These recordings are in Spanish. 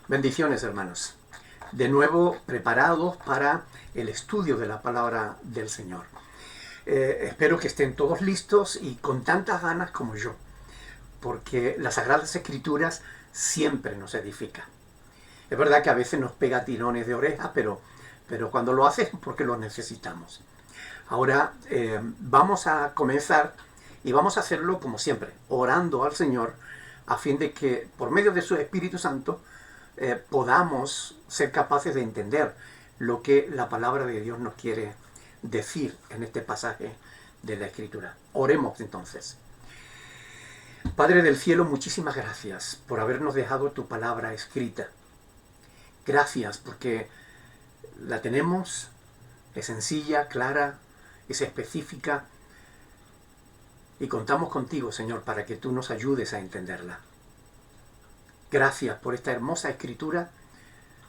Bendiciones, hermanos. De nuevo preparados para el estudio de la palabra del Señor. Espero que estén todos listos y con tantas ganas como yo, porque las Sagradas Escrituras siempre nos edifican. Es verdad que a veces nos pega tirones de oreja, pero cuando lo hace es porque lo necesitamos. Ahora vamos a comenzar y vamos a hacerlo como siempre, orando al Señor a fin de que por medio de su Espíritu Santo podamos ser capaces de entender lo que la palabra de Dios nos quiere decir en este pasaje de la Escritura. Oremos entonces. Padre del cielo, muchísimas gracias por habernos dejado tu palabra escrita. Gracias porque la tenemos, es sencilla, clara, es específica y contamos contigo, Señor, para que tú nos ayudes a entenderla. Gracias por esta hermosa escritura.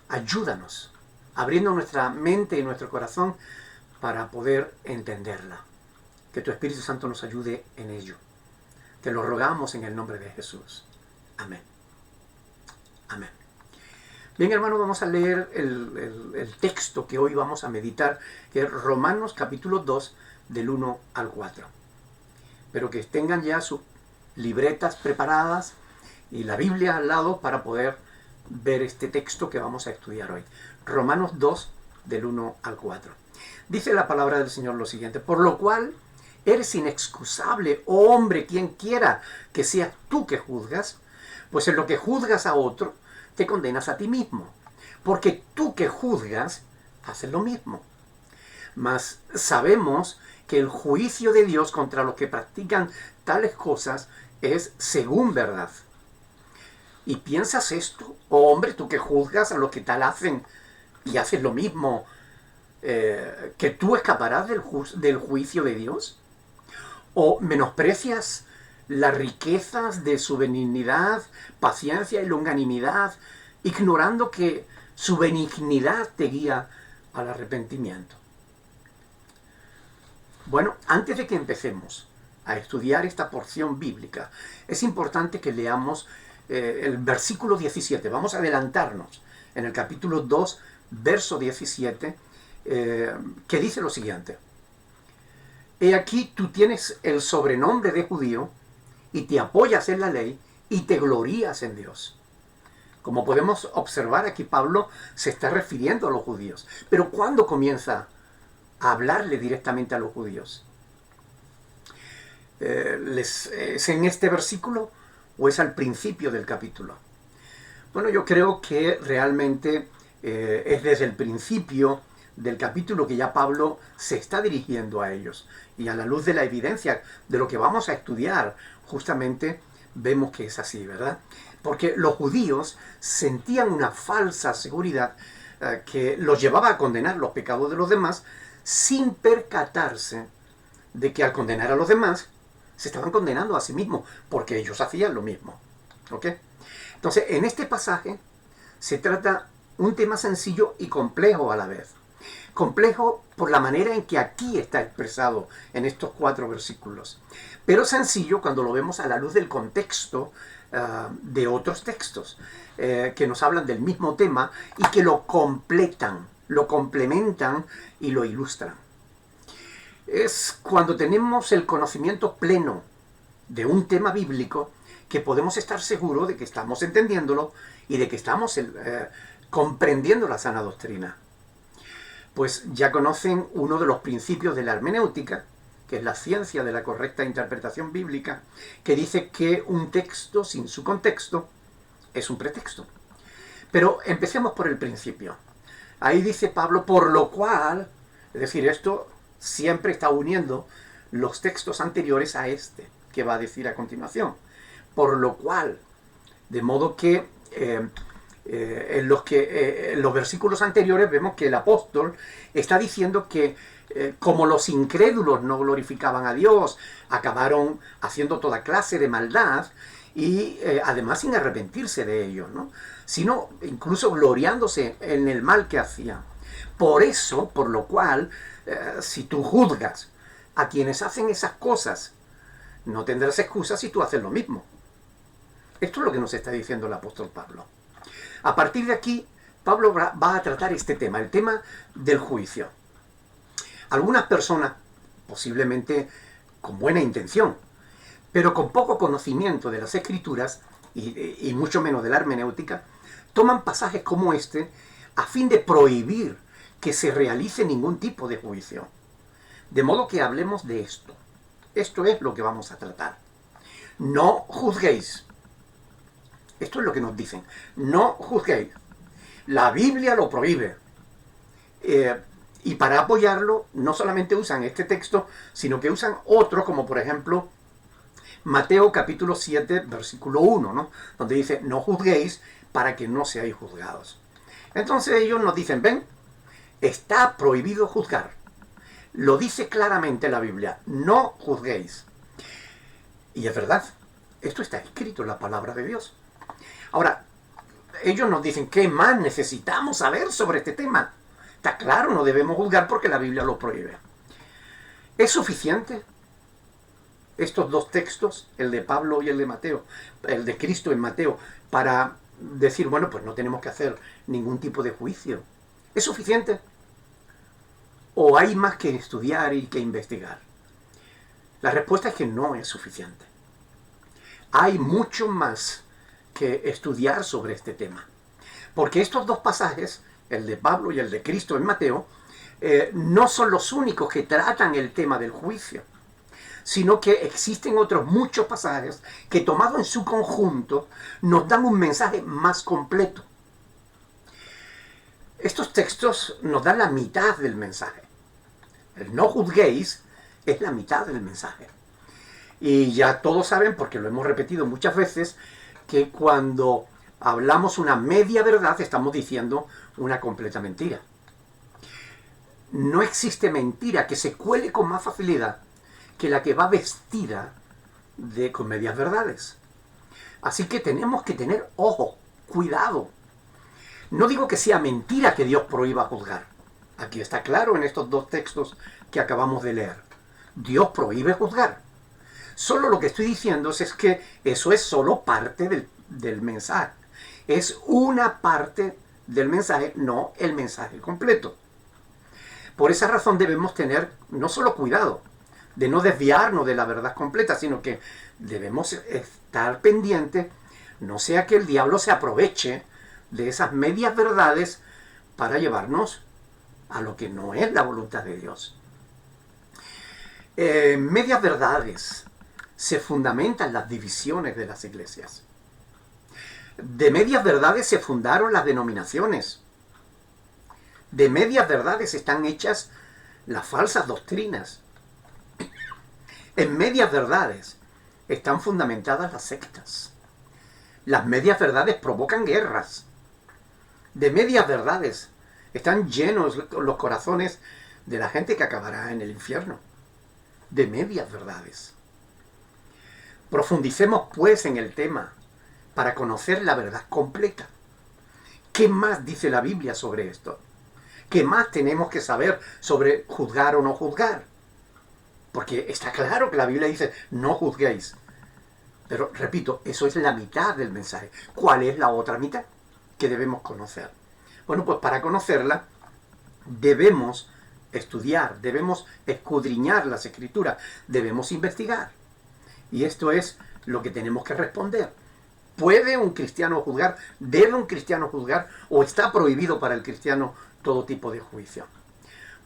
Ayúdanos, abriendo nuestra mente y nuestro corazón para poder entenderla. Que tu Espíritu Santo nos ayude en ello. Te lo rogamos en el nombre de Jesús. Amén. Amén. Bien, hermanos, vamos a leer el texto que hoy vamos a meditar, que es Romanos capítulo 2, del 1 al 4. Pero que tengan ya sus libretas preparadas y la Biblia al lado para poder ver este texto que vamos a estudiar hoy. Romanos 2, del 1 al 4. Dice la palabra del Señor lo siguiente: por lo cual eres inexcusable, oh hombre, quien quiera que seas tú que juzgas, pues en lo que juzgas a otro, te condenas a ti mismo, porque tú que juzgas, haces lo mismo. Mas sabemos que el juicio de Dios contra los que practican tales cosas es según verdad. ¿Y piensas esto, oh hombre, tú que juzgas a los que tal hacen y haces lo mismo, que tú escaparás del juicio de Dios? ¿O menosprecias las riquezas de su benignidad, paciencia y longanimidad, ignorando que su benignidad te guía al arrepentimiento? Bueno, antes de que empecemos a estudiar esta porción bíblica, es importante que leamos el versículo 17. Vamos a adelantarnos en el capítulo 2, verso 17, que dice lo siguiente: he aquí tú tienes el sobrenombre de judío y te apoyas en la ley y te glorías en Dios. Como podemos observar aquí, Pablo se está refiriendo a los judíos. Pero ¿cuándo comienza a hablarle directamente a los judíos? ¿Es en este versículo o es al principio del capítulo? Bueno, yo creo que realmente es desde el principio del capítulo que ya Pablo se está dirigiendo a ellos. Y a la luz de la evidencia de lo que vamos a estudiar, justamente vemos que es así, ¿verdad? Porque los judíos sentían una falsa seguridad que los llevaba a condenar los pecados de los demás sin percatarse de que al condenar a los demás se estaban condenando a sí mismos, porque ellos hacían lo mismo. ¿Ok? Entonces, en este pasaje se trata un tema sencillo y complejo a la vez. Complejo por la manera en que aquí está expresado en estos 4 versículos, pero sencillo cuando lo vemos a la luz del contexto de otros textos que nos hablan del mismo tema y que lo completan, lo complementan y lo ilustran. Es cuando tenemos el conocimiento pleno de un tema bíblico que podemos estar seguros de que estamos entendiéndolo y de que estamos comprendiendo la sana doctrina. Pues ya conocen uno de los principios de la hermenéutica, que es la ciencia de la correcta interpretación bíblica, que dice que un texto sin su contexto es un pretexto. Pero empecemos por el principio. Ahí dice Pablo, por lo cual, es decir, esto siempre está uniendo los textos anteriores a este, que va a decir a continuación. Por lo cual, de modo que en los versículos anteriores vemos que el apóstol está diciendo que como los incrédulos no glorificaban a Dios, acabaron haciendo toda clase de maldad y además sin arrepentirse de ello, ¿no? Sino incluso gloriándose en el mal que hacían. Por eso, por lo cual, si tú juzgas a quienes hacen esas cosas, no tendrás excusa si tú haces lo mismo. Esto es lo que nos está diciendo el apóstol Pablo. A partir de aquí, Pablo va a tratar este tema, el tema del juicio. Algunas personas, posiblemente con buena intención, pero con poco conocimiento de las Escrituras y mucho menos de la hermenéutica, toman pasajes como este a fin de prohibir que se realice ningún tipo de juicio. De modo que hablemos de esto. Esto es lo que vamos a tratar. No juzguéis. Esto es lo que nos dicen. No juzguéis. La Biblia lo prohíbe. Y para apoyarlo, no solamente usan este texto, sino que usan otros, como por ejemplo Mateo capítulo 7, versículo 1, ¿no? Donde dice, no juzguéis para que no seáis juzgados. Entonces ellos nos dicen, ven, está prohibido juzgar. Lo dice claramente la Biblia, no juzguéis. Y es verdad, esto está escrito en la palabra de Dios. Ahora, ellos nos dicen, ¿qué más necesitamos saber sobre este tema? Está claro, no debemos juzgar porque la Biblia lo prohíbe. ¿Es suficiente estos dos textos, el de Pablo y el de Mateo, el de Cristo en Mateo, para decir, bueno, pues no tenemos que hacer ningún tipo de juicio? ¿Es suficiente? ¿O hay más que estudiar y que investigar? La respuesta es que no es suficiente. Hay mucho más que estudiar sobre este tema. Porque estos dos pasajes, el de Pablo y el de Cristo en Mateo, no son los únicos que tratan el tema del juicio, sino que existen otros muchos pasajes que, tomados en su conjunto, nos dan un mensaje más completo. Estos textos nos dan la mitad del mensaje. El no juzguéis es la mitad del mensaje. Y ya todos saben, porque lo hemos repetido muchas veces, que cuando hablamos una media verdad estamos diciendo una completa mentira. No existe mentira que se cuele con más facilidad que la que va vestida con medias verdades. Así que tenemos que tener ojo, cuidado. No digo que sea mentira que Dios prohíba juzgar. Aquí está claro en estos dos textos que acabamos de leer. Dios prohíbe juzgar. Solo lo que estoy diciendo es que eso es solo parte del mensaje. Es una parte del mensaje, no el mensaje completo. Por esa razón debemos tener no solo cuidado de no desviarnos de la verdad completa, sino que debemos estar pendientes, no sea que el diablo se aproveche de esas medias verdades para llevarnos a lo que no es la voluntad de Dios. Medias verdades se fundamentan las divisiones de las iglesias. De medias verdades se fundaron las denominaciones. De medias verdades están hechas las falsas doctrinas. En medias verdades están fundamentadas las sectas. Las medias verdades provocan guerras. De medias verdades están llenos los corazones de la gente que acabará en el infierno. De medias verdades. Profundicemos pues en el tema para conocer la verdad completa. ¿Qué más dice la Biblia sobre esto? ¿Qué más tenemos que saber sobre juzgar o no juzgar? Porque está claro que la Biblia dice, no juzguéis. Pero, repito, eso es la mitad del mensaje. ¿Cuál es la otra mitad que debemos conocer? Bueno, pues para conocerla debemos estudiar, debemos escudriñar las Escrituras, debemos investigar. Y esto es lo que tenemos que responder. ¿Puede un cristiano juzgar? ¿Debe un cristiano juzgar? ¿O está prohibido para el cristiano todo tipo de juicio?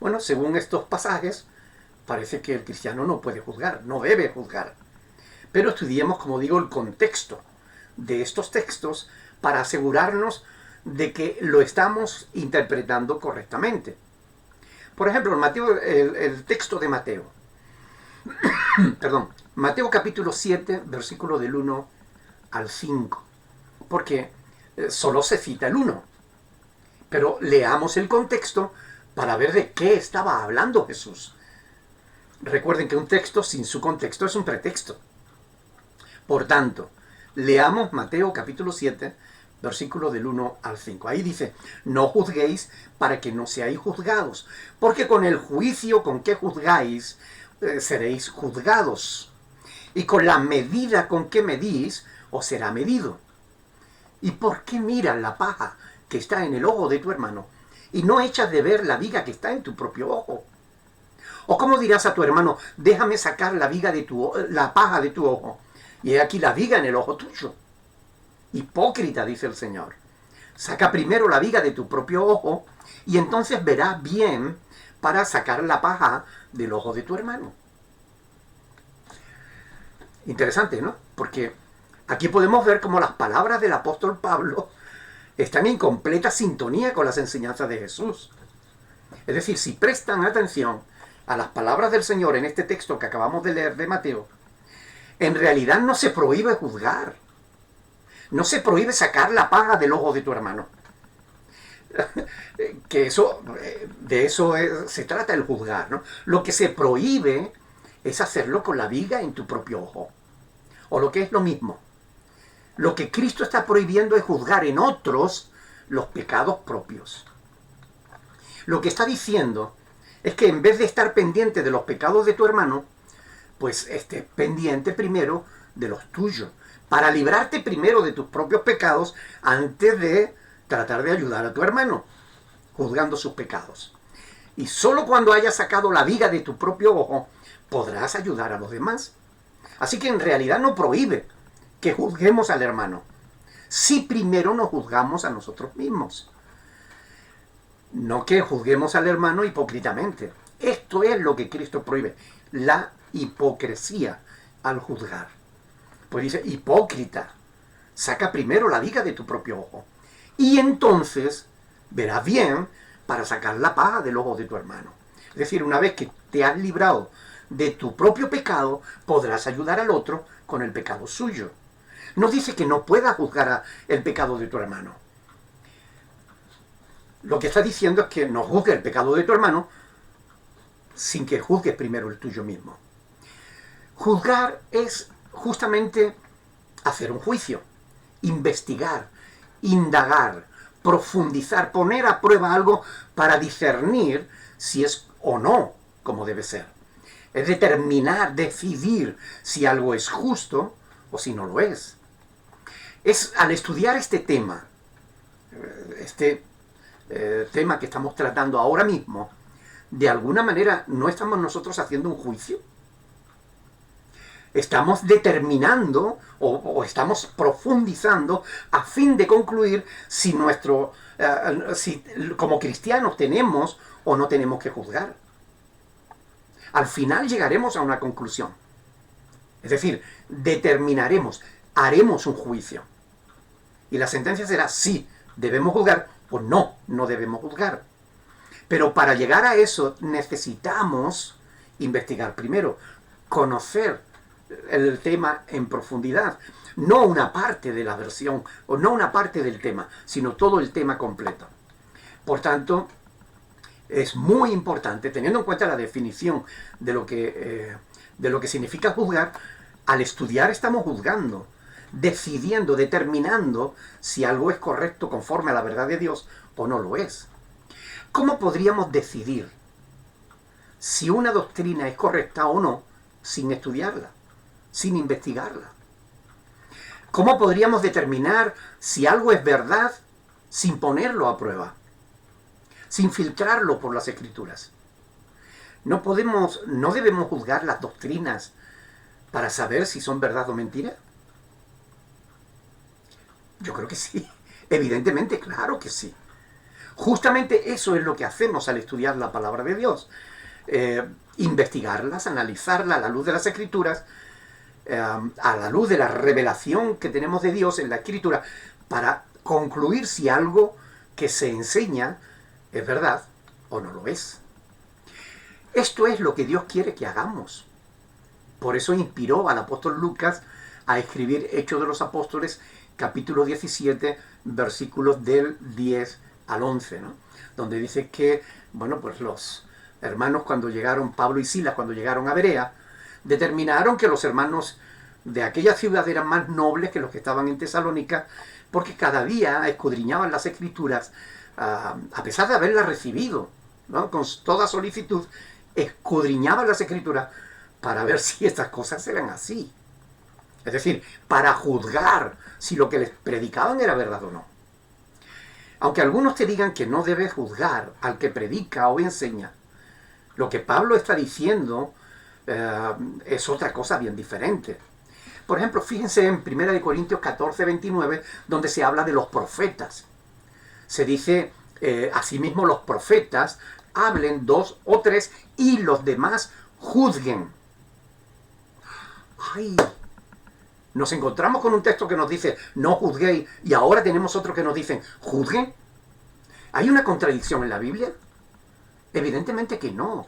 Bueno, según estos pasajes, parece que el cristiano no puede juzgar, no debe juzgar. Pero estudiemos, como digo, el contexto de estos textos para asegurarnos de que lo estamos interpretando correctamente. Por ejemplo, el texto de Mateo. Perdón, Mateo capítulo 7, versículo del 1 al 5. Porque solo se cita el 1. Pero leamos el contexto para ver de qué estaba hablando Jesús. Recuerden que un texto sin su contexto es un pretexto. Por tanto, leamos Mateo capítulo 7, versículo del 1 al 5. Ahí dice, no juzguéis para que no seáis juzgados, porque con el juicio con que juzgáis, seréis juzgados, y con la medida con que medís, os será medido. ¿Y por qué miras la paja que está en el ojo de tu hermano y no echas de ver la viga que está en tu propio ojo? ¿O cómo dirás a tu hermano, déjame sacar la paja de tu ojo, y he aquí la viga en el ojo tuyo? Hipócrita, dice el Señor. Saca primero la viga de tu propio ojo y entonces verás bien para sacar la paja del ojo de tu hermano. Interesante, ¿no? Porque aquí podemos ver cómo las palabras del apóstol Pablo están en completa sintonía con las enseñanzas de Jesús. Es decir, si prestan atención a las palabras del Señor en este texto que acabamos de leer de Mateo, en realidad no se prohíbe juzgar. No se prohíbe sacar la paja del ojo de tu hermano. Que se trata el juzgar, ¿no? Lo que se prohíbe es hacerlo con la viga en tu propio ojo. O lo que es lo mismo. Lo que Cristo está prohibiendo es juzgar en otros los pecados propios. Lo que está diciendo es que en vez de estar pendiente de los pecados de tu hermano, pues estés pendiente primero de los tuyos, para librarte primero de tus propios pecados antes de tratar de ayudar a tu hermano, juzgando sus pecados. Y solo cuando hayas sacado la viga de tu propio ojo, podrás ayudar a los demás. Así que en realidad no prohíbe que juzguemos al hermano, si primero nos juzgamos a nosotros mismos. No que juzguemos al hermano hipócritamente. Esto es lo que Cristo prohíbe, la hipocresía al juzgar. Pues dice, hipócrita, saca primero la viga de tu propio ojo, y entonces verás bien para sacar la paja del ojo de tu hermano. Es decir, una vez que te has librado de tu propio pecado, podrás ayudar al otro con el pecado suyo. No dice que no puedas juzgar el pecado de tu hermano. Lo que está diciendo es que no juzgues el pecado de tu hermano sin que juzgues primero el tuyo mismo. Juzgar es justamente hacer un juicio, investigar, indagar, profundizar, poner a prueba algo para discernir si es o no como debe ser. Es determinar, decidir si algo es justo o si no lo es. Es al estudiar este tema, tema que estamos tratando ahora mismo, de alguna manera no estamos nosotros haciendo un juicio. Estamos determinando o estamos profundizando a fin de concluir si como cristianos tenemos o no tenemos que juzgar. Al final llegaremos a una conclusión. Es decir, determinaremos, haremos un juicio. Y la sentencia será sí, debemos juzgar o no, no debemos juzgar. Pero para llegar a eso necesitamos investigar primero, conocer el tema en profundidad, no una parte de la versión o no una parte del tema, sino todo el tema completo. Por tanto, es muy importante, teniendo en cuenta la definición de lo que significa juzgar, al estudiar estamos juzgando, decidiendo, determinando si algo es correcto conforme a la verdad de Dios o no lo es. ¿Cómo podríamos decidir si una doctrina es correcta o no sin estudiarla, sin investigarla? ¿Cómo podríamos determinar si algo es verdad sin ponerlo a prueba, sin filtrarlo por las Escrituras? No debemos juzgar las doctrinas para saber si son verdad o mentira. Yo creo que sí. Evidentemente, claro que sí. Justamente eso es lo que hacemos al estudiar la palabra de Dios. Investigarlas, analizarlas a la luz de las Escrituras, a la luz de la revelación que tenemos de Dios en la Escritura, para concluir si algo que se enseña es verdad o no lo es. Esto es lo que Dios quiere que hagamos. Por eso inspiró al apóstol Lucas a escribir Hechos de los Apóstoles, capítulo 17, versículos del 10 al 11, ¿no? Donde dice que, bueno, pues los hermanos Pablo y Silas, cuando llegaron a Berea, determinaron que los hermanos de aquella ciudad eran más nobles que los que estaban en Tesalónica, porque cada día escudriñaban las Escrituras, a pesar de haberlas recibido, ¿no? Con toda solicitud, escudriñaban las Escrituras para ver si estas cosas eran así. Es decir, para juzgar si lo que les predicaban era verdad o no. Aunque algunos te digan que no debes juzgar al que predica o enseña, lo que Pablo está diciendo es otra cosa bien diferente. Por ejemplo, fíjense en 1 Corintios 14, 29, donde se habla de los profetas. Se dice, asimismo los profetas hablen 2 o 3 y los demás juzguen. ¡Ay! Nos encontramos con un texto que nos dice, no juzguéis, y ahora tenemos otro que nos dicen, juzguen. ¿Hay una contradicción en la Biblia? Evidentemente que no.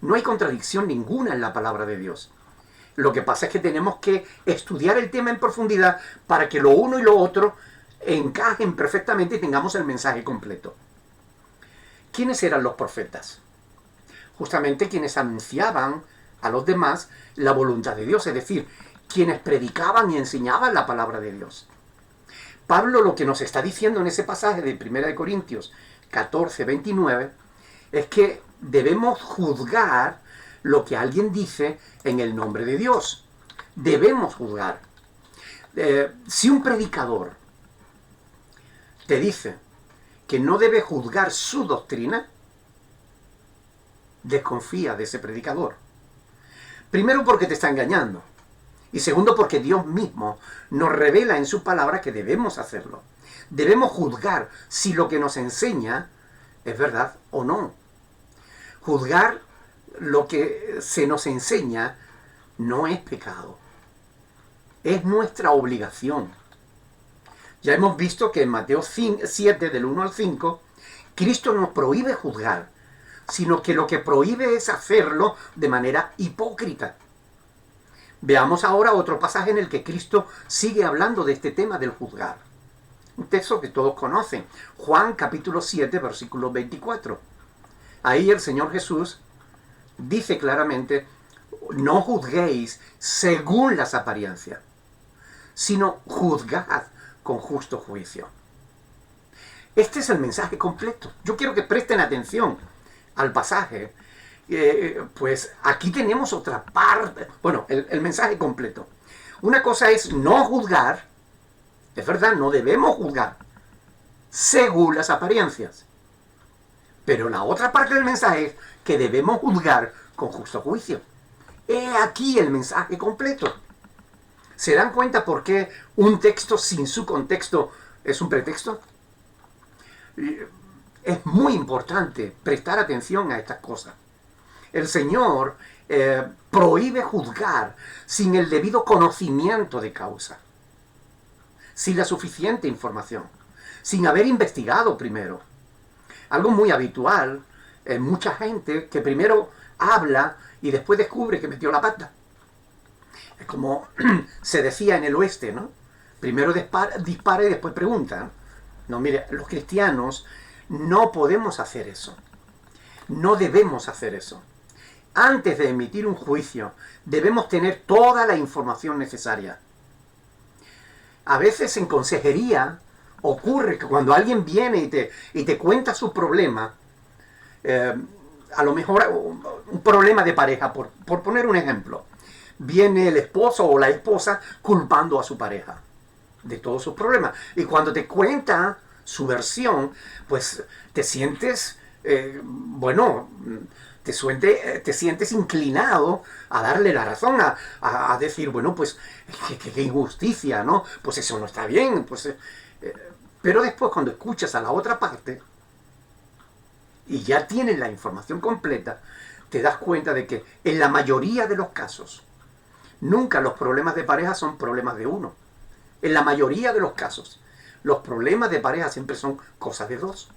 No hay contradicción ninguna en la palabra de Dios. Lo que pasa es que tenemos que estudiar el tema en profundidad para que lo uno y lo otro encajen perfectamente y tengamos el mensaje completo. ¿Quiénes eran los profetas? Justamente quienes anunciaban a los demás la voluntad de Dios, es decir, quienes predicaban y enseñaban la palabra de Dios. Pablo lo que nos está diciendo en ese pasaje de 1 Corintios 14, 29 es que debemos juzgar lo que alguien dice en el nombre de Dios. Debemos juzgar. Si un predicador te dice que no debe juzgar su doctrina, desconfía de ese predicador. Primero porque te está engañando. Y segundo porque Dios mismo nos revela en su palabra que debemos hacerlo. Debemos juzgar si lo que nos enseña es verdad o no. Juzgar lo que se nos enseña no es pecado. Es nuestra obligación. Ya hemos visto que en Mateo 7, del 1 al 5, Cristo no prohíbe juzgar, sino que lo que prohíbe es hacerlo de manera hipócrita. Veamos ahora otro pasaje en el que Cristo sigue hablando de este tema del juzgar. Un texto que todos conocen, Juan capítulo 7, versículo 24. Ahí el Señor Jesús dice claramente, no juzguéis según las apariencias, sino juzgad con justo juicio. Este es el mensaje completo. Yo quiero que presten atención al pasaje. Pues aquí tenemos otra parte, bueno, el mensaje completo. Una cosa es no juzgar, es verdad, no debemos juzgar según las apariencias. Pero la otra parte del mensaje es que debemos juzgar con justo juicio. He aquí el mensaje completo. ¿Se dan cuenta por qué un texto sin su contexto es un pretexto? Es muy importante prestar atención a estas cosas. El Señor prohíbe juzgar sin el debido conocimiento de causa, sin la suficiente información, sin haber investigado primero. Algo muy habitual en mucha gente que primero habla y después descubre que metió la pata. Es como se decía en el oeste, ¿no? Primero dispara y después pregunta. No, mire, los cristianos no podemos hacer eso. No debemos hacer eso. Antes de emitir un juicio, debemos tener toda la información necesaria. A veces en consejería ocurre que cuando alguien viene y te cuenta su problema, a lo mejor un problema de pareja, por poner un ejemplo, viene el esposo o la esposa culpando a su pareja de todos sus problemas. Y cuando te cuenta su versión, pues te sientes, te sientes inclinado a darle la razón, a decir, bueno, pues qué injusticia, ¿no? Pues eso no está bien. Pero después cuando escuchas a la otra parte y ya tienes la información completa, te das cuenta de que en la mayoría de los casos, nunca los problemas de pareja son problemas de uno. En la mayoría de los casos, los problemas de pareja siempre son cosas de dos.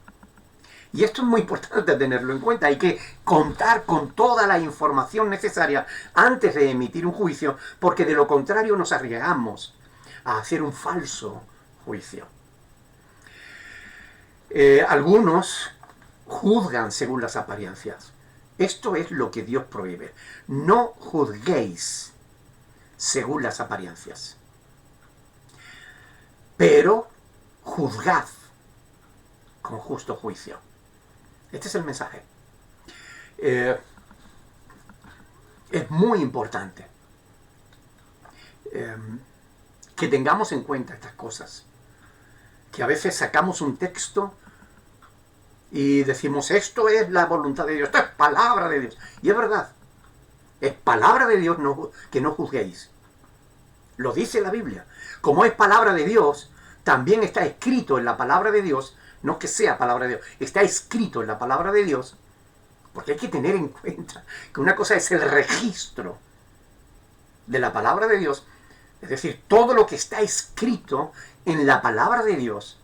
Y esto es muy importante tenerlo en cuenta. Hay que contar con toda la información necesaria antes de emitir un juicio, porque de lo contrario nos arriesgamos a hacer un falso juicio. Algunos juzgan según las apariencias. Esto es lo que Dios prohíbe. No juzguéis según las apariencias, pero juzgad con justo juicio. Este es el mensaje. Es muy importante. que tengamos en cuenta estas cosas. Que a veces sacamos un texto y decimos, esto es la voluntad de Dios, esto es palabra de Dios. Y es verdad, es palabra de Dios que no juzguéis. Lo dice la Biblia. Como es palabra de Dios, también está escrito en la palabra de Dios, no que sea palabra de Dios, está escrito en la palabra de Dios, porque hay que tener en cuenta que una cosa es el registro de la palabra de Dios, es decir, todo lo que está escrito en la palabra de Dios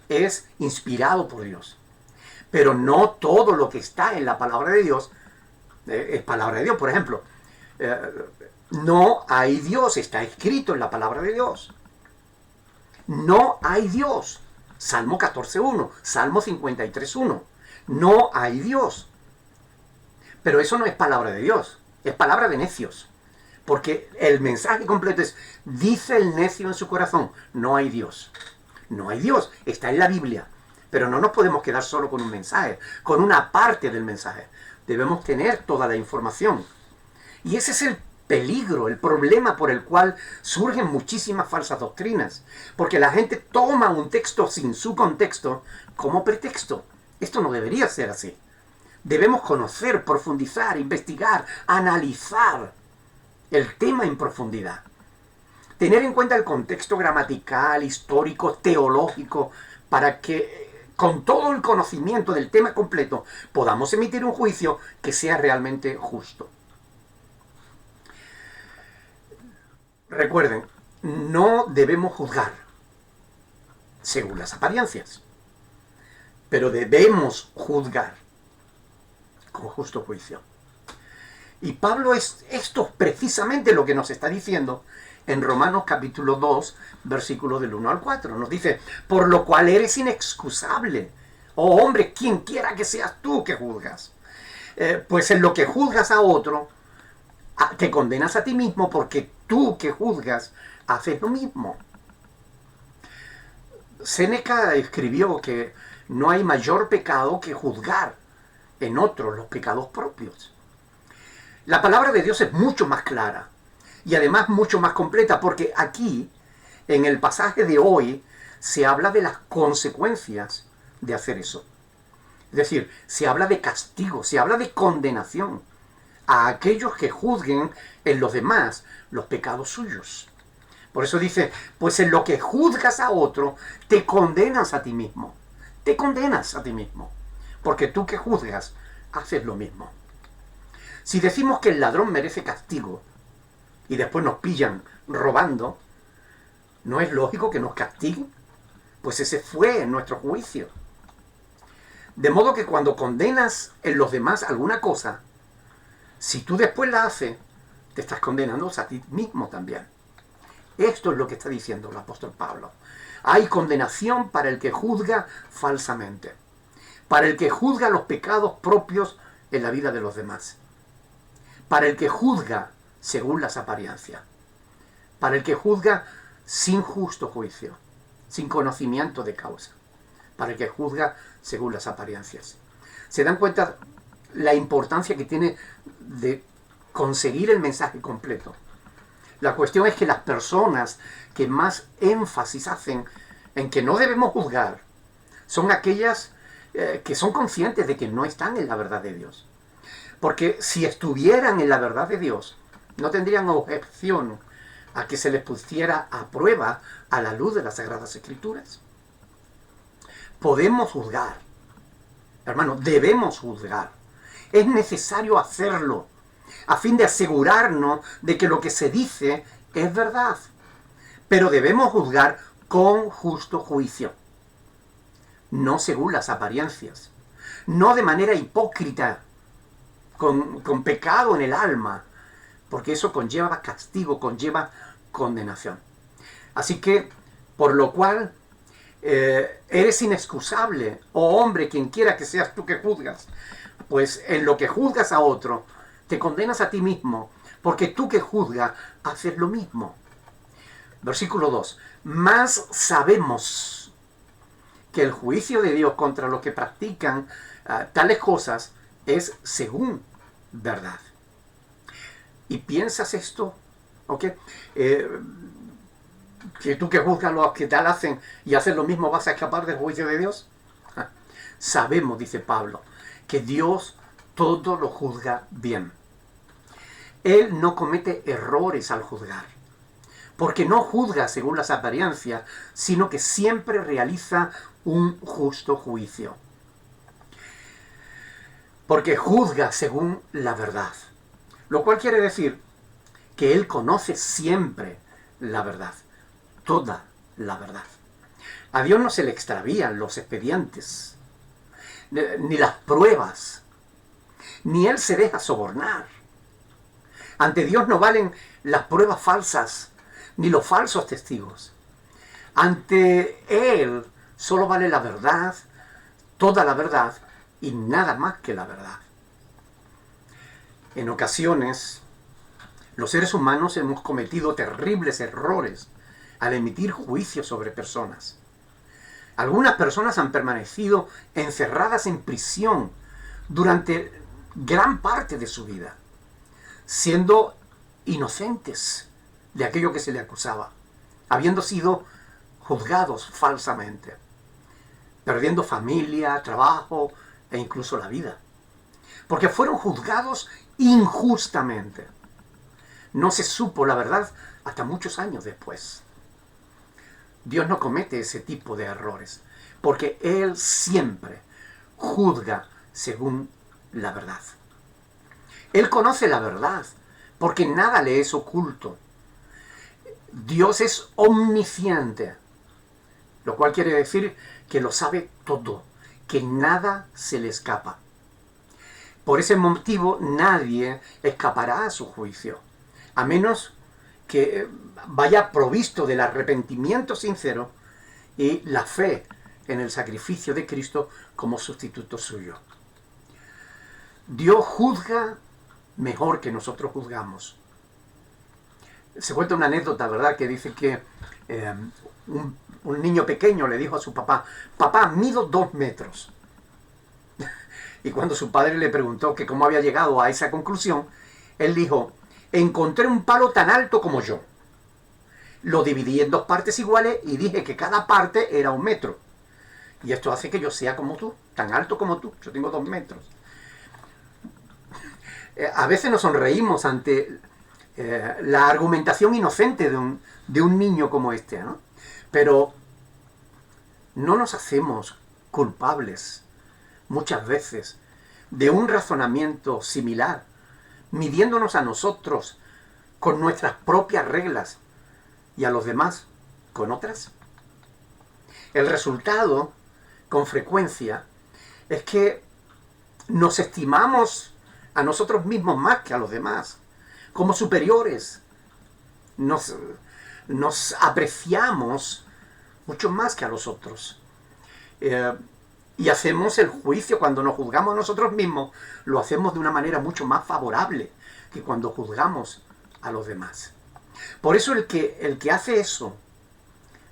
es inspirado por Dios. Pero no todo lo que está en la palabra de Dios es palabra de Dios. Por ejemplo, no hay Dios, está escrito en la palabra de Dios. No hay Dios. Salmo 14.1, Salmo 53.1. No hay Dios. Pero eso no es palabra de Dios, es palabra de necios. Porque el mensaje completo es, dice el necio en su corazón, no hay Dios. No hay Dios, está en la Biblia. Pero no nos podemos quedar solo con un mensaje, con una parte del mensaje. Debemos tener toda la información. Y ese es el peligro, el problema por el cual surgen muchísimas falsas doctrinas. Porque la gente toma un texto sin su contexto como pretexto. Esto no debería ser así. Debemos conocer, profundizar, investigar, analizar el tema en profundidad. Tener en cuenta el contexto gramatical, histórico, teológico, para que con todo el conocimiento del tema completo podamos emitir un juicio que sea realmente justo. Recuerden, no debemos juzgar según las apariencias, pero debemos juzgar con justo juicio. Y Pablo esto es precisamente lo que nos está diciendo en Romanos capítulo 2, versículos del 1 al 4. Nos dice, por lo cual eres inexcusable. Oh hombre, quien quiera que seas tú que juzgas. Pues en lo que juzgas a otro, te condenas a ti mismo, porque tú que juzgas haces lo mismo. Séneca escribió que no hay mayor pecado que juzgar en otros los pecados propios. La palabra de Dios es mucho más clara y además mucho más completa, porque aquí, en el pasaje de hoy, se habla de las consecuencias de hacer eso. Es decir, se habla de castigo, se habla de condenación a aquellos que juzguen en los demás los pecados suyos. Por eso dice, pues en lo que juzgas a otro, te condenas a ti mismo. Te condenas a ti mismo, porque tú que juzgas, haces lo mismo. Si decimos que el ladrón merece castigo y después nos pillan robando, ¿no es lógico que nos castiguen? Pues ese fue nuestro juicio. De modo que cuando condenas en los demás alguna cosa, si tú después la haces, te estás condenando a ti mismo también. Esto es lo que está diciendo el apóstol Pablo. Hay condenación para el que juzga falsamente, para el que juzga los pecados propios en la vida de los demás, para el que juzga según las apariencias, para el que juzga sin justo juicio, sin conocimiento de causa, para el que juzga según las apariencias. ¿Se dan cuenta la importancia que tiene de conseguir el mensaje completo? La cuestión es que las personas que más énfasis hacen en que no debemos juzgar son aquellas que son conscientes de que no están en la verdad de Dios. Porque si estuvieran en la verdad de Dios, no tendrían objeción a que se les pusiera a prueba a la luz de las Sagradas Escrituras. Podemos juzgar, hermano, debemos juzgar. Es necesario hacerlo a fin de asegurarnos de que lo que se dice es verdad. Pero debemos juzgar con justo juicio, no según las apariencias, no de manera hipócrita, con pecado en el alma, porque eso conlleva castigo, conlleva condenación. Así que, por lo cual, eres inexcusable, oh hombre, quien quiera que seas tú que juzgas, pues en lo que juzgas a otro, te condenas a ti mismo, porque tú que juzgas, haces lo mismo. Versículo 2. Mas sabemos que el juicio de Dios contra los que practican tales cosas es según verdad. ¿Y piensas esto? ¿Ok? que tú que juzgas a los que tal hacen y haces lo mismo vas a escapar del juicio de Dios. Sabemos, dice Pablo, que Dios todo lo juzga bien. Él no comete errores al juzgar, porque no juzga según las apariencias, sino que siempre realiza un justo juicio. Porque juzga según la verdad, lo cual quiere decir que Él conoce siempre la verdad, toda la verdad. A Dios no se le extravían los expedientes, ni las pruebas, ni Él se deja sobornar. Ante Dios no valen las pruebas falsas, ni los falsos testigos. Ante Él solo vale la verdad, toda la verdad, y nada más que la verdad. En ocasiones, los seres humanos hemos cometido terribles errores al emitir juicios sobre personas. Algunas personas han permanecido encerradas en prisión durante gran parte de su vida, siendo inocentes de aquello que se le acusaba, habiendo sido juzgados falsamente, perdiendo familia, trabajo e incluso la vida, porque fueron juzgados injustamente. No se supo la verdad hasta muchos años después. Dios no comete ese tipo de errores, porque Él siempre juzga según la verdad. Él conoce la verdad, porque nada le es oculto. Dios es omnisciente, lo cual quiere decir que lo sabe todo, que nada se le escapa. Por ese motivo nadie escapará a su juicio, a menos que vaya provisto del arrepentimiento sincero y la fe en el sacrificio de Cristo como sustituto suyo. Dios juzga mejor que nosotros juzgamos. Se cuenta una anécdota, ¿verdad?, que dice que un niño pequeño le dijo a su papá: papá, mido 2 metros. Y cuando su padre le preguntó que cómo había llegado a esa conclusión, él dijo: encontré un palo tan alto como yo. Lo dividí en 2 partes iguales y dije que cada parte era 1 metro. Y esto hace que yo sea como tú, tan alto como tú. Yo tengo 2 metros. A veces nos sonreímos ante la argumentación inocente de un niño como este, ¿no? Pero no nos hacemos culpables muchas veces de un razonamiento similar, midiéndonos a nosotros con nuestras propias reglas y a los demás con otras. El resultado, con frecuencia, es que nos estimamos a nosotros mismos más que a los demás, como superiores. Nos apreciamos mucho más que a los otros. Y hacemos el juicio, cuando nos juzgamos a nosotros mismos, lo hacemos de una manera mucho más favorable que cuando juzgamos a los demás. Por eso el que hace eso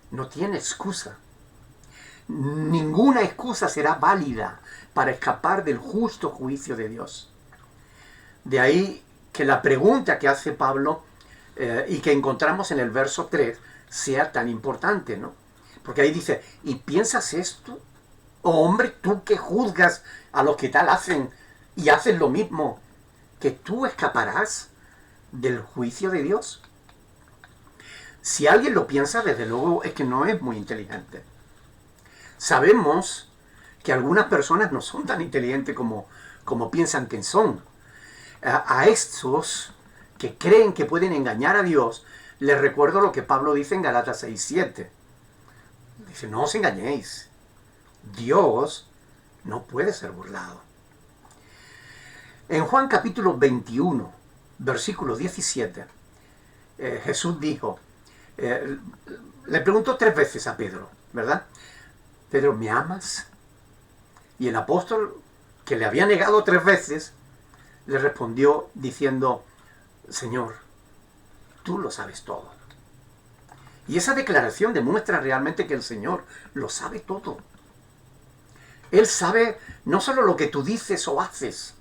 no tiene excusa. Ninguna excusa será válida para escapar del justo juicio de Dios. De ahí que la pregunta que hace Pablo y que encontramos en el verso 3 sea tan importante, ¿no? Porque ahí dice: ¿y piensas esto? Oh hombre, tú que juzgas a los que tal hacen y haces lo mismo, ¿que tú escaparás del juicio de Dios? Si alguien lo piensa, desde luego es que no es muy inteligente. Sabemos que algunas personas no son tan inteligentes como piensan que son. A estos que creen que pueden engañar a Dios, les recuerdo lo que Pablo dice en Galatas 6:7. Dice: no os engañéis. Dios no puede ser burlado. En Juan capítulo 21, versículo 17, Jesús dijo, le preguntó 3 veces a Pedro, ¿verdad? Pedro, ¿me amas? Y el apóstol, que le había negado 3 veces, le respondió diciendo: Señor, tú lo sabes todo. Y esa declaración demuestra realmente que el Señor lo sabe todo. Él sabe no solo lo que tú dices o haces,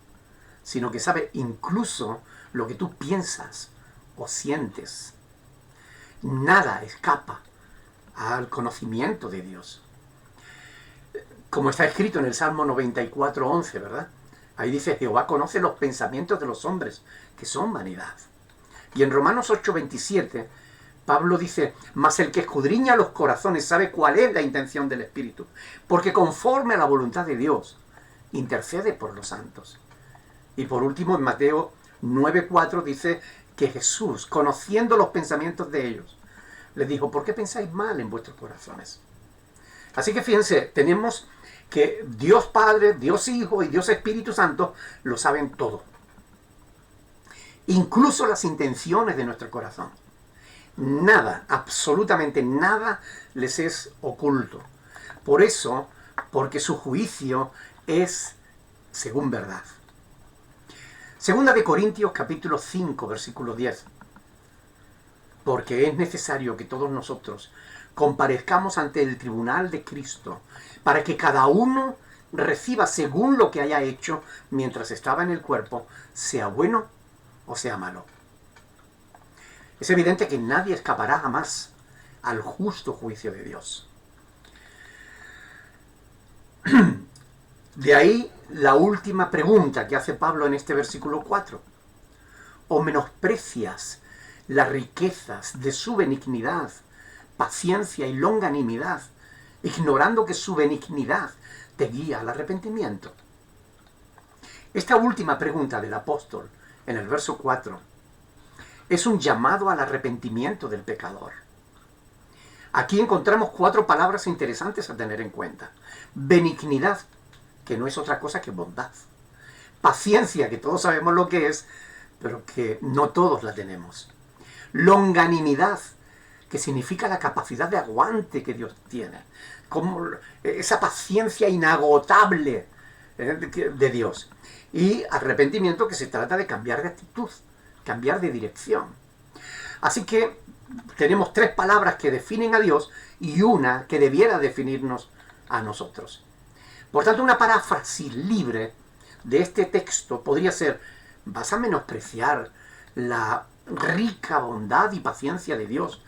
sino que sabe incluso lo que tú piensas o sientes. Nada escapa al conocimiento de Dios. Como está escrito en el Salmo 94:11, ¿verdad? Ahí dice, Jehová conoce los pensamientos de los hombres, que son vanidad. Y en Romanos 8:27, Pablo dice, mas el que escudriña los corazones sabe cuál es la intención del Espíritu, porque conforme a la voluntad de Dios, intercede por los santos. Y por último, en Mateo 9:4 dice que Jesús, conociendo los pensamientos de ellos, les dijo, ¿por qué pensáis mal en vuestros corazones? Así que fíjense, tenemos que Dios Padre, Dios Hijo y Dios Espíritu Santo lo saben todo. Incluso las intenciones de nuestro corazón. Nada, absolutamente nada les es oculto. Por eso, porque su juicio es según verdad. Segunda de Corintios capítulo 5, versículo 10. Porque es necesario que todos nosotros comparezcamos ante el tribunal de Cristo, para que cada uno reciba según lo que haya hecho mientras estaba en el cuerpo, sea bueno o sea malo. Es evidente que nadie escapará jamás al justo juicio de Dios. De ahí la última pregunta que hace Pablo en este versículo 4. ¿O menosprecias las riquezas de su benignidad, paciencia y longanimidad, ignorando que su benignidad te guía al arrepentimiento? Esta última pregunta del apóstol, en el verso 4, es un llamado al arrepentimiento del pecador. Aquí encontramos 4 palabras interesantes a tener en cuenta. Benignidad, que no es otra cosa que bondad. Paciencia, que todos sabemos lo que es, pero que no todos la tenemos. Longanimidad, que significa la capacidad de aguante que Dios tiene. Como esa paciencia inagotable de Dios. Y arrepentimiento, que se trata de cambiar de actitud, cambiar de dirección. Así que tenemos 3 palabras que definen a Dios y una que debiera definirnos a nosotros. Por tanto, una paráfrasis libre de este texto podría ser: ¿vas a menospreciar la rica bondad y paciencia de Dios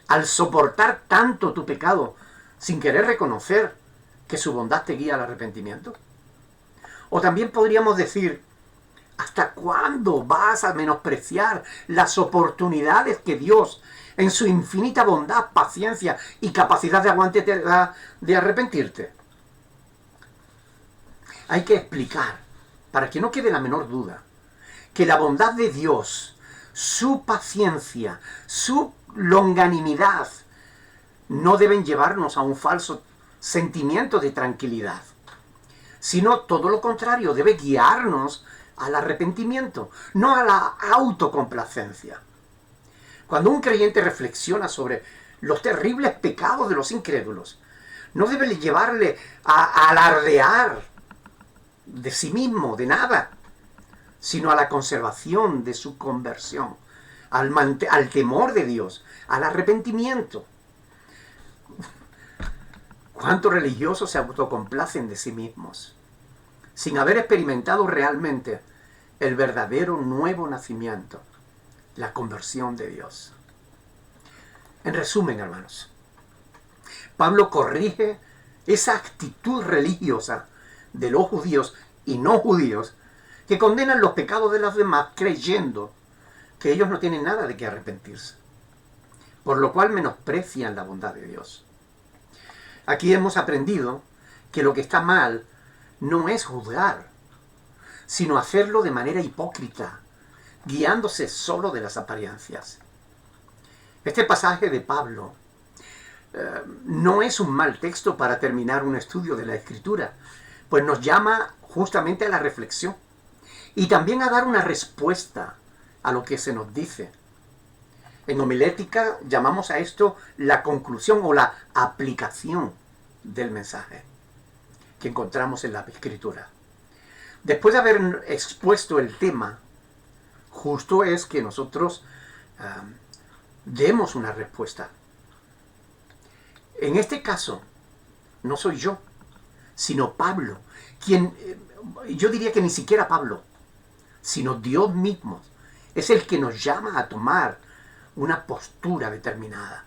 al soportar tanto tu pecado sin querer reconocer que su bondad te guía al arrepentimiento? O también podríamos decir: ¿hasta cuándo vas a menospreciar las oportunidades que Dios, en su infinita bondad, paciencia y capacidad de aguante, te da de arrepentirte? Hay que explicar, para que no quede la menor duda, que la bondad de Dios, su paciencia, su longanimidad, no deben llevarnos a un falso sentimiento de tranquilidad, sino todo lo contrario, debe guiarnos al arrepentimiento, no a la autocomplacencia. Cuando un creyente reflexiona sobre los terribles pecados de los incrédulos, no debe llevarle a alardear de sí mismo, de nada, sino a la conservación de su conversión, al temor de Dios, al arrepentimiento. ¿Cuántos religiosos se autocomplacen de sí mismos, sin haber experimentado realmente el verdadero nuevo nacimiento, la conversión de Dios? En resumen, hermanos, Pablo corrige esa actitud religiosa de los judíos y no judíos que condenan los pecados de los demás creyendo que ellos no tienen nada de qué arrepentirse, por lo cual menosprecian la bondad de Dios. Aquí hemos aprendido que lo que está mal no es juzgar, sino hacerlo de manera hipócrita, guiándose solo de las apariencias. Este pasaje de Pablo no es un mal texto para terminar un estudio de la Escritura, pues nos llama justamente a la reflexión y también a dar una respuesta a lo que se nos dice. En homilética llamamos a esto la conclusión o la aplicación del mensaje que encontramos en la Escritura. Después de haber expuesto el tema, justo es que nosotros demos una respuesta. En este caso, no soy yo, sino Pablo, quien, yo diría que ni siquiera Pablo, sino Dios mismo, es el que nos llama a tomar una postura determinada.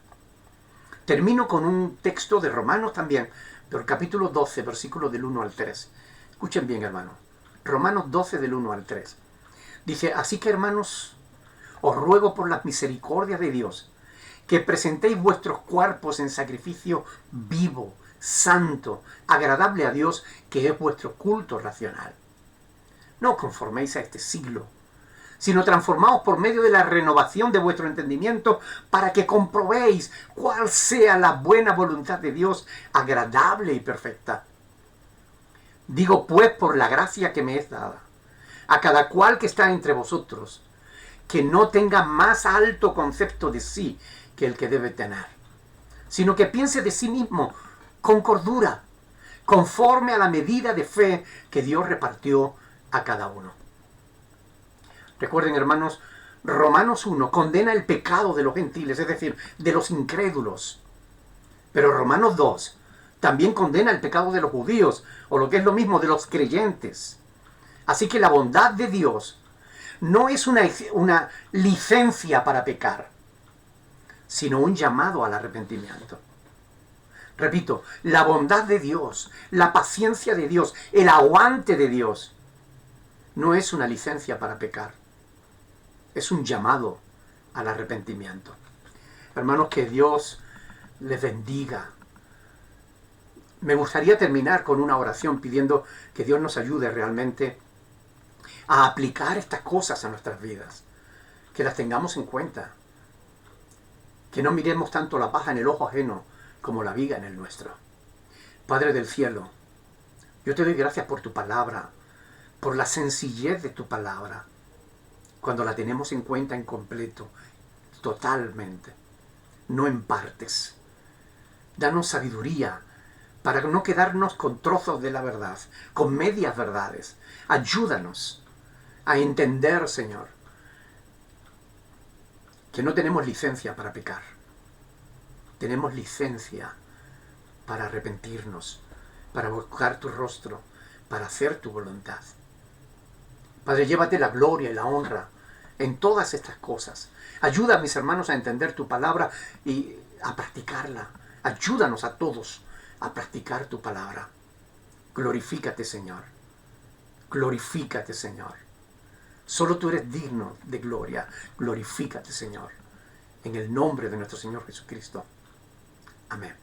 Termino con un texto de Romanos también, pero capítulo 12, versículos del 1 al 3. Escuchen bien, hermanos. Romanos 12, del 1 al 3. Dice, así que, hermanos, os ruego por las misericordias de Dios, que presentéis vuestros cuerpos en sacrificio vivo, santo, agradable a Dios, que es vuestro culto racional. No os conforméis a este siglo, sino transformaos por medio de la renovación de vuestro entendimiento, para que comprobéis cuál sea la buena voluntad de Dios, agradable y perfecta. Digo pues, por la gracia que me es dada, a cada cual que está entre vosotros, que no tenga más alto concepto de sí que el que debe tener, sino que piense de sí mismo con cordura, conforme a la medida de fe que Dios repartió a cada uno. Recuerden, hermanos, Romanos 1 condena el pecado de los gentiles, es decir, de los incrédulos. Pero Romanos 2 también condena el pecado de los judíos, o lo que es lo mismo, de los creyentes. Así que la bondad de Dios no es una licencia para pecar, sino un llamado al arrepentimiento. Repito, la bondad de Dios, la paciencia de Dios, el aguante de Dios, no es una licencia para pecar. Es un llamado al arrepentimiento. Hermanos, que Dios les bendiga. Me gustaría terminar con una oración pidiendo que Dios nos ayude realmente a aplicar estas cosas a nuestras vidas. Que las tengamos en cuenta. Que no miremos tanto la paja en el ojo ajeno como la viga en el nuestro. Padre del cielo, yo te doy gracias por tu palabra, por la sencillez de tu palabra, cuando la tenemos en cuenta en completo, totalmente, no en partes. Danos sabiduría para no quedarnos con trozos de la verdad, con medias verdades. Ayúdanos a entender, Señor, que no tenemos licencia para pecar. Tenemos licencia para arrepentirnos, para buscar tu rostro, para hacer tu voluntad. Padre, llévate la gloria y la honra en todas estas cosas. Ayuda a mis hermanos a entender tu palabra y a practicarla. Ayúdanos a todos a practicar tu palabra. Glorifícate, Señor. Glorifícate, Señor. Solo tú eres digno de gloria. Glorifícate, Señor. En el nombre de nuestro Señor Jesucristo. Amén.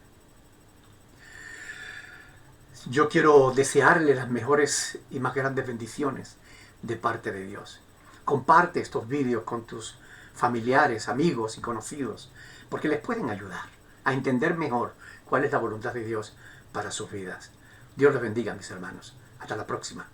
Yo quiero desearle las mejores y más grandes bendiciones de parte de Dios. Comparte estos vídeos con tus familiares, amigos y conocidos, porque les pueden ayudar a entender mejor cuál es la voluntad de Dios para sus vidas. Dios les bendiga, mis hermanos. Hasta la próxima.